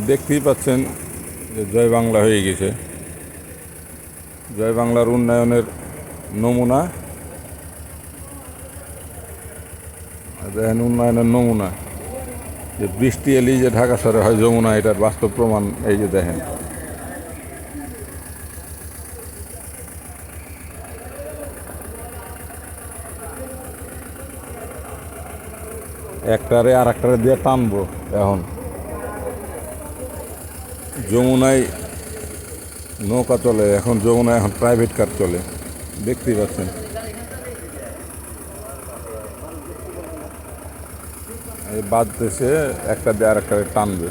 দেখতেই পাচ্ছেন যে জয় বাংলা হয়ে গেছে। জয় বাংলার উন্নয়নের নমুনা, দেখেন উন্নয়নের নমুনা যে বৃষ্টি এলেই যে ঢাকা শহরে হয় যমুনা, এটার বাস্তব প্রমাণ এই যে দেখেন। একটারে আর একটারে দিয়ে টানবো। এখন যমুনায় নৌকা চলে, এখন যমুনায় এখন প্রাইভেট কার চলে, দেখতেই পাচ্ছেন। এই বাঁধতেছে, একটা দিয়ে আর একটারে টানবে।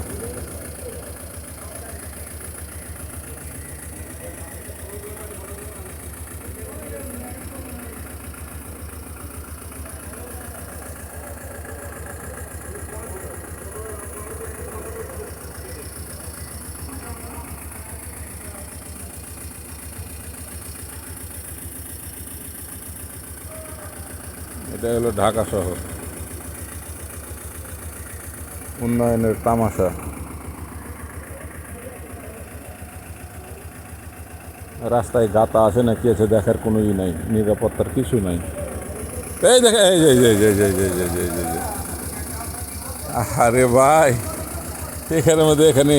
এটা হলো ঢাকা শহর, উন্নয়নের তামাশা। রাস্তায় গাতা আছে না কি আছে দেখার কোনো ই নাই, নিরাপত্তার কিছু নাই। এই দেখে, এই যে এই যে এই যে এই যে এই যে এই যে এই যে এই যে। আরে ভাই, এখানের মধ্যে এখানে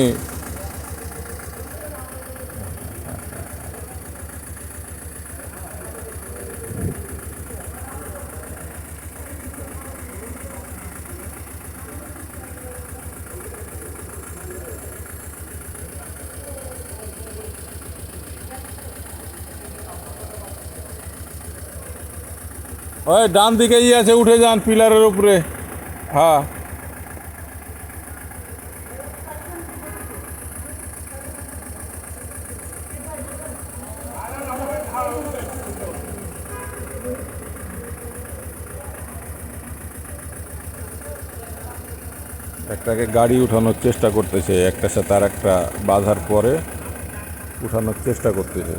ওই ডান দিকে আছে, উঠে যান পিলারের উপরে। হ্যাঁ, একটাকে গাড়ি উঠানোর চেষ্টা করতেছে, একটার সাথে আর একটা বাঁধার পরে উঠানোর চেষ্টা করতেছে।